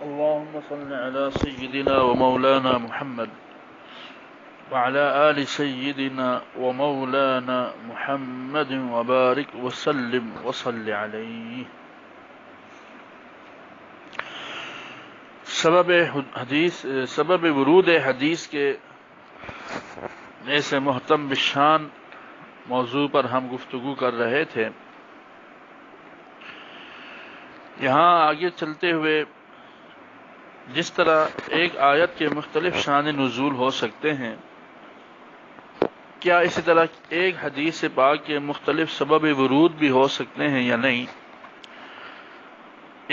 اللهم صل على سيدنا ومولانا محمد وعلى آل سيدنا ومولانا محمد وبارك وسلم وصل عليه. سبب ورود حدیث کے ایسے محتم بشان موضوع پر ہم گفتگو کر رہے تھے. یہاں آگے چلتے ہوئے جس طرح ایک آیت کے مختلف شان نزول ہو سکتے ہیں، کیا اسی طرح ایک حدیث پاک کے مختلف سبب ورود بھی ہو سکتے ہیں یا نہیں؟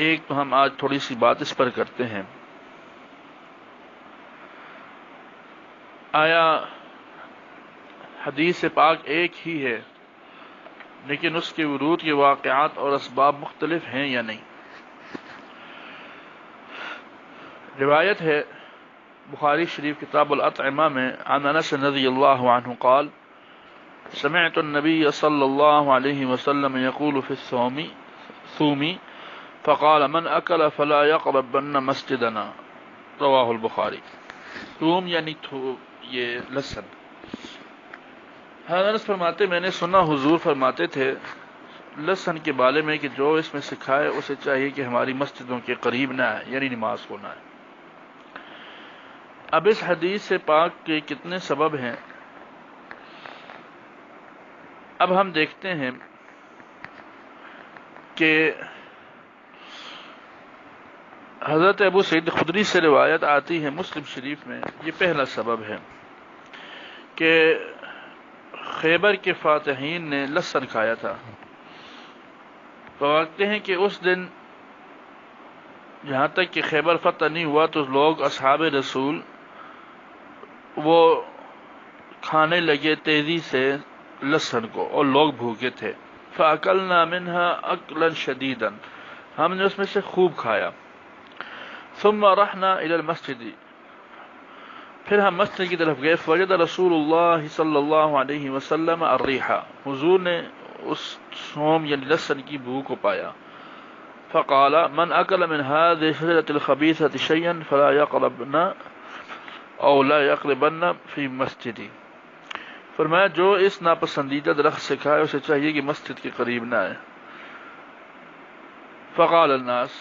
ایک تو ہم آج تھوڑی سی بات اس پر کرتے ہیں. آیا حدیث پاک ایک ہی ہے لیکن اس کے ورود کے واقعات اور اسباب مختلف ہیں یا نہیں؟ روایت ہے بخاری شریف کتاب الاطعمہ میں عن انس رضی اللہ عنہ قال سمعت النبی صلی اللہ علیہ وسلم یقول فی الصوم فقال من اکل فلا یقربن مسجدنا. رواہ البخاری. ثوم یعنی یہ لہسن. انس فرماتے میں نے سنا حضور فرماتے تھے لہسن کے بارے میں کہ جو اس میں سے کھائے اسے چاہیے کہ ہماری مسجدوں کے قریب نہ آئے، یعنی نماز کو نہ آئے. اب اس حدیث سے پاک کے کتنے سبب ہیں؟ اب ہم دیکھتے ہیں کہ حضرت ابو سعید خدری سے روایت آتی ہے مسلم شریف میں. یہ پہلا سبب ہے کہ خیبر کے فاتحین نے لہسن کھایا تھا. فرماتے ہیں کہ اس دن جہاں تک کہ خیبر فتح نہیں ہوا تو لوگ اصحاب رسول وہ کھانے لگے تیزی سے لہسن کو، اور لوگ بھوکے تھے. فَأَكَلْنَا مِنْهَا أَكْلًا شَدِيدًا، ہم نے اس میں سے خوب کھایا. ثُمَّ رَحْنَا إِلَى الْمَسْجِدِ، پھر ہم مسجد کی طرف گئے. فوجد رسول اللہ صلی اللہ علیہ وسلم الریحہ، حضور نے اس سوم یعنی لہسن کی بو کو پایا. فقال من اکل من هذه الشجرة الخبيثة شيئا فلا يقربن او لا يقربن في مسجدی. فرمایا جو اس ناپسندیدہ درخت سے کھائے اسے چاہیے کہ مسجد کے قریب نہ آئے. فقال الناس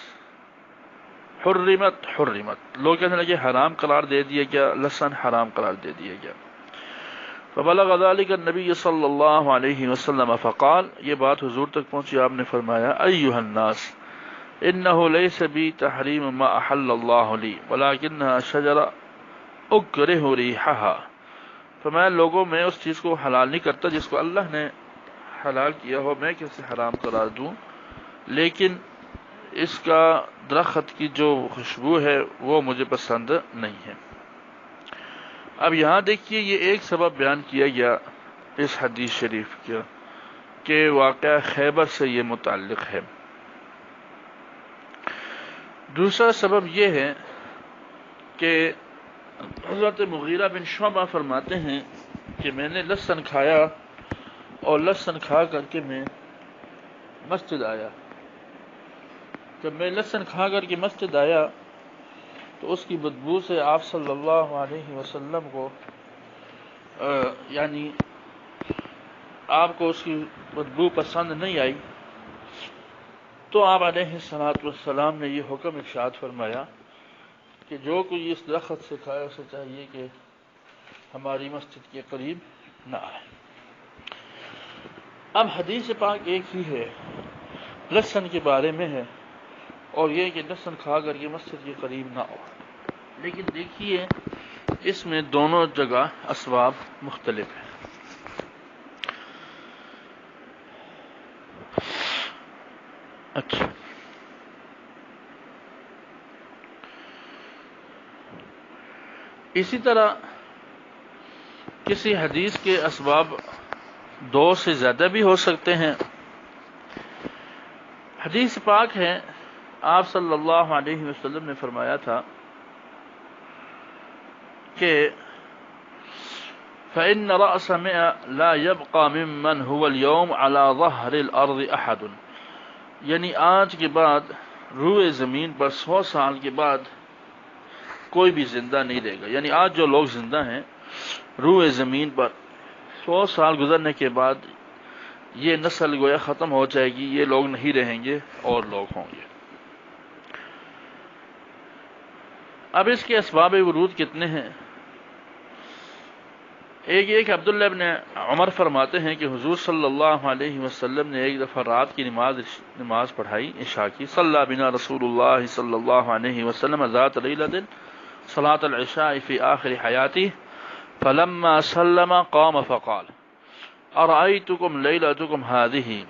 حرمت حرمت، لوگ کہنے لگے حرام قرار دے دیا گیا، لہسن حرام قرار دے دیا گیا. فبلغ ذلك النبی صلی اللہ علیہ وسلم فقال، یہ بات حضور تک پہنچی، آپ نے فرمایا ایھا الناس انه ليس بی تحریم ما احل اللہ لی ولکنها شجرہ اکرہ ریحها. فرمایا لوگوں میں اس چیز کو حلال نہیں کرتا جس کو اللہ نے حلال کیا ہو، میں کیسے حرام قرار دوں، لیکن اس کا درخت کی جو خوشبو ہے وہ مجھے پسند نہیں ہے. اب یہاں دیکھیے یہ ایک سبب بیان کیا گیا اس حدیث شریف کا کہ واقعہ خیبر سے یہ متعلق ہے. دوسرا سبب یہ ہے کہ حضرت مغیرہ بن شعبہ فرماتے ہیں کہ میں نے لہسن کھایا اور لہسن کھا کر کے میں مسجد آیا. جب میں لہسن کھا کر کے مسجد آیا تو اس کی بدبو سے آپ صلی اللہ علیہ وسلم کو یعنی آپ کو اس کی بدبو پسند نہیں آئی. تو آپ علیہ الصلوۃ والسلام نے یہ حکم ارشاد فرمایا کہ جو کوئی اس درخت سے کھائے اسے چاہیے کہ ہماری مسجد کے قریب نہ آئے. اب حدیث پاک ایک ہی ہے، لہسن کے بارے میں ہے، اور یہ کہ لہسن کھا کر کے مسجد کے قریب نہ ہو. لیکن دیکھیے اس میں دونوں جگہ اسباب مختلف ہیں. اچھا، اسی طرح کسی حدیث کے اسباب دو سے زیادہ بھی ہو سکتے ہیں. حدیث پاک ہے، آپ صلی اللہ علیہ وسلم نے فرمایا تھا کہ فإن رأس مئة لا يبقى ممن هو اليوم على ظهر الأرض أحد، یعنی آج کے بعد روئے زمین پر 100 سال کے بعد کوئی بھی زندہ نہیں رہے گا. یعنی آج جو لوگ زندہ ہیں روئے زمین پر 100 سال گزرنے کے بعد یہ نسل گویا ختم ہو جائے گی، یہ لوگ نہیں رہیں گے اور لوگ ہوں گے. اب اس کے اسباب ورود کتنے ہیں؟ ایک عبداللہ ابن عمر فرماتے ہیں کہ حضور صلی اللہ علیہ وسلم نے ایک دفعہ رات کی نماز پڑھائی عشاء کی. صلی بنا رسول اللہ صلی اللہ علیہ وسلم ذات لیلۃ صلاۃ العشاء فی آخر حیاتی فلما سلم قام فقال ارأيتكم ليلتكم هذه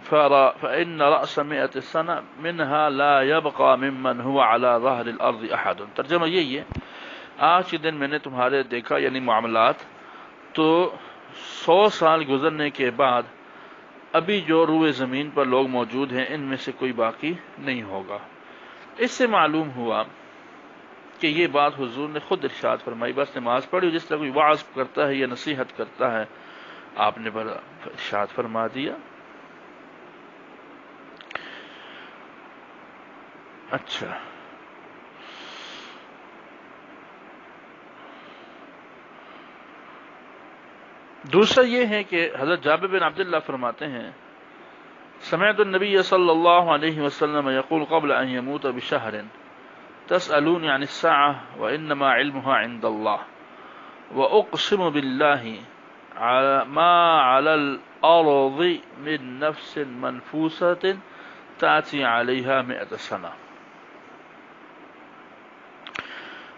فإن رأس 100 سنة منها لا يبقى ممن هو على ظهر الأرض أحد. ترجمہ یہی ہے، آج کے دن میں نے تمہارے دیکھا یعنی معاملات، تو 100 سال گزرنے کے بعد ابھی جو روئے زمین پر لوگ موجود ہیں ان میں سے کوئی باقی نہیں ہوگا. اس سے معلوم ہوا کہ یہ بات حضور نے خود ارشاد فرمائی. بس نماز پڑھی، جس طرح کوئی وعظ کرتا ہے یا نصیحت کرتا ہے آپ نے ارشاد فرما دیا. اچھا، دوسرا یہ ہے کہ حضرت جابر بن عبداللہ فرماتے ہیں سمعت النبی صلی اللہ علیہ وسلم یقول قبل ان يموت بشهر تسألوني عن الساعة وإنما علمها عند الله وأقسم بالله ما على الأرض من نفس منفوسة تأتي عليها 100 سنة.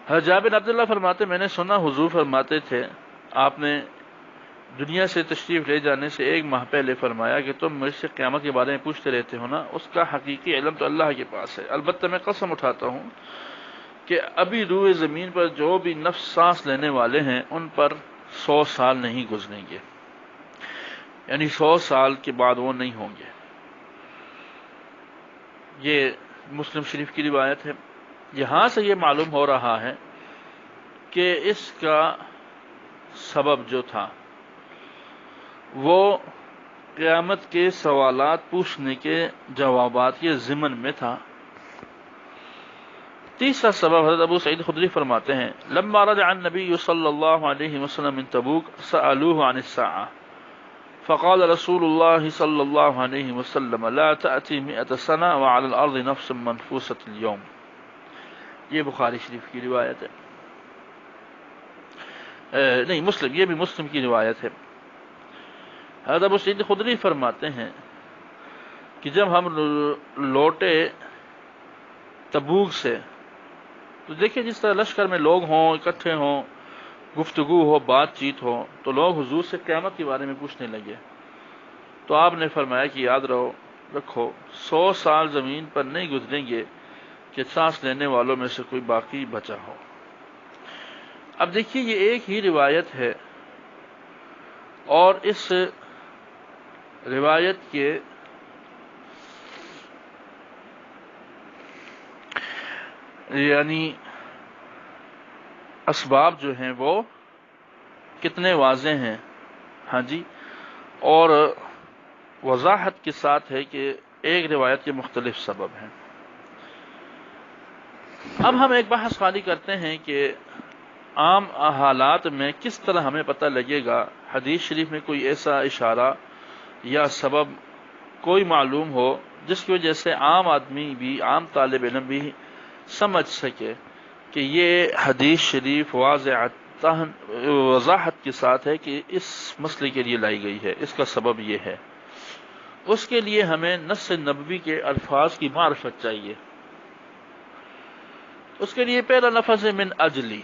حضرت جابر بن عبداللہ فرماتے میں نے سنا حضور فرماتے تھے آپ نے دنیا سے تشریف لے جانے سے 1 ماہ پہلے فرمایا کہ تم مجھ سے قیامت کے بارے میں پوچھتے رہتے ہو نا، اس کا حقیقی علم تو اللہ کے پاس ہے. البتہ میں قسم اٹھاتا ہوں کہ ابھی روئے زمین پر جو بھی نفس سانس لینے والے ہیں ان پر 100 سال نہیں گزریں گے، یعنی 100 سال کے بعد وہ نہیں ہوں گے. یہ مسلم شریف کی روایت ہے. یہاں سے یہ معلوم ہو رہا ہے کہ اس کا سبب جو تھا وہ قیامت کے سوالات پوچھنے کے جوابات کے ضمن میں تھا. تیسرا سبب حضرت ابو سعید خدری فرماتے ہیں لما رجع النبی صلی اللہ علیہ وسلم من تبوک سألوه عن الساعة فقال رسول اللہ صلی اللہ علیہ وسلم لا تأتی 100 سنة وعلى الأرض نفس منفوسة اليوم. یہ بخاری شریف کی روایت ہے، نہیں مسلم، یہ بھی مسلم کی روایت ہے. حضرت ابو سعید خدری فرماتے ہیں کہ جب ہم لوٹے تبوک سے تو دیکھیں جس طرح لشکر میں لوگ ہوں، اکٹھے ہوں، گفتگو ہو، بات چیت ہو، تو لوگ حضور سے قیامت کے بارے میں پوچھنے لگے. تو آپ نے فرمایا کہ یاد رکھو 100 سال زمین پر نہیں گزریں گے کہ سانس لینے والوں میں سے کوئی باقی بچا ہو. اب دیکھیے یہ ایک ہی روایت ہے اور اس روایت کے یعنی اسباب جو ہیں وہ کتنے واضح ہیں. ہاں جی، اور وضاحت کے ساتھ ہے کہ ایک روایت کے مختلف سبب ہیں. اب ہم ایک بحث خالی کرتے ہیں کہ عام حالات میں کس طرح ہمیں پتہ لگے گا. حدیث شریف میں کوئی ایسا اشارہ یا سبب کوئی معلوم ہو جس کی وجہ سے عام آدمی بھی، عام طالب علم بھی سمجھ سکے کہ یہ حدیث شریف وضاحت کے ساتھ ہے کہ اس مسئلے کے لیے لائی گئی ہے، اس کا سبب یہ ہے. اس کے لیے ہمیں نص نبوی کے الفاظ کی معرفت چاہیے. اس کے لیے پہلا لفظ ہے من اجلی،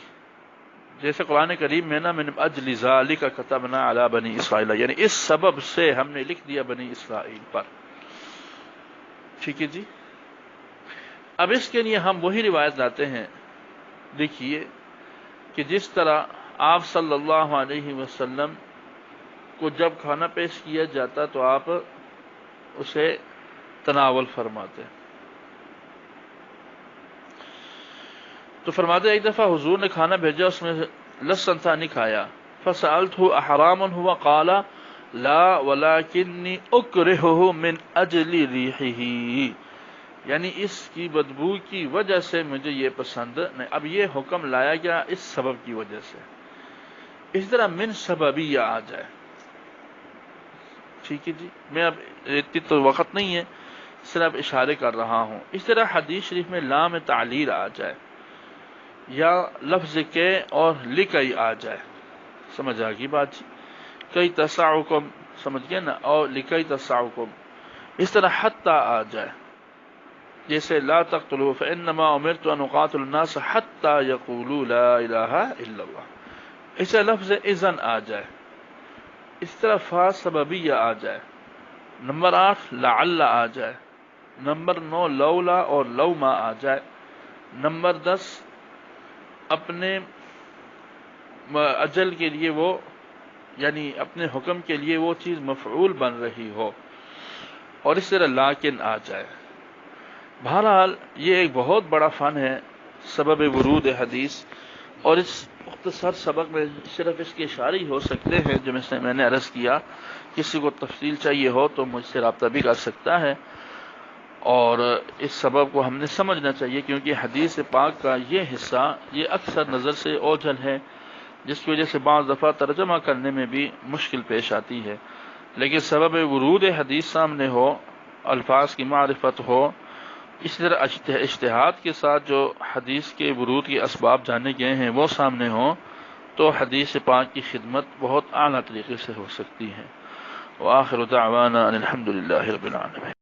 جیسے قرآن کریم میں نا من اجل ذالک کتبنا علی بنی اسرائیل، یعنی اس سبب سے ہم نے لکھ دیا بنی اسرائیل پر. ٹھیک ہے جی. اب اس کے لیے ہم وہی روایت لاتے ہیں. دیکھیے کہ جس طرح آپ صلی اللہ علیہ وسلم کو جب کھانا پیش کیا جاتا تو آپ اسے تناول فرماتے. تو فرماتے ایک دفعہ حضور نے کھانا بھیجا، اس میں لہسن تھا، نہیں کھایا. فسألته احرام هو قال لا ولكني اكرهه من اجل ريحه، یعنی اس کی بدبو کی وجہ سے مجھے یہ پسند نہیں. اب یہ حکم لایا گیا اس سبب کی وجہ سے. اس طرح من سببیہ آ جائے. ٹھیک ہے جی، میں اب اتنی تو وقت نہیں ہے، صرف اشارے کر رہا ہوں. اس طرح حدیث شریف میں لام تعلیل آ جائے یا لفظ کے اور لکئی آ جائے. سمجھ آ گئی بات جی؟ کئی تسعکم، سمجھ گئے نا، اور لکئی تسعکم. اس طرح حتی آ جائے، جیسے لا تقتلوا فانما امرت ان اقاتل الناس حتی یقولوا لا الہ الا اللہ. اس طرح لفظ اذن آ جائے. اس طرح فا سببیہ آ جائے. نمبر 8 لعل آ جائے. نمبر 9 لولا اور لوما آ جائے. نمبر 10 اپنے اجل کے لیے وہ، یعنی اپنے حکم کے لیے وہ چیز مفعول بن رہی ہو. اور اس طرح لیکن آ جائے. بہرحال یہ ایک بہت بڑا فن ہے سبب ورود حدیث، اور اس مختصر سبق میں صرف اس کے اشارے ہی ہو سکتے ہیں جو میں نے عرض کیا. کسی کو تفصیل چاہیے ہو تو مجھ سے رابطہ بھی کر سکتا ہے. اور اس سبب کو ہم نے سمجھنا چاہیے، کیونکہ حدیث پاک کا یہ حصہ یہ اکثر نظر سے اوجھل ہے، جس کی وجہ سے بعض دفعہ ترجمہ کرنے میں بھی مشکل پیش آتی ہے. لیکن سبب ورود حدیث سامنے ہو، الفاظ کی معرفت ہو، اسی طرح اجتہاد کے ساتھ جو حدیث کے ورود کے اسباب جانے گئے ہیں وہ سامنے ہوں، تو حدیث پاک کی خدمت بہت اعلیٰ طریقے سے ہو سکتی ہے. وآخر دعوانا ان الحمد للہ رب العالمین.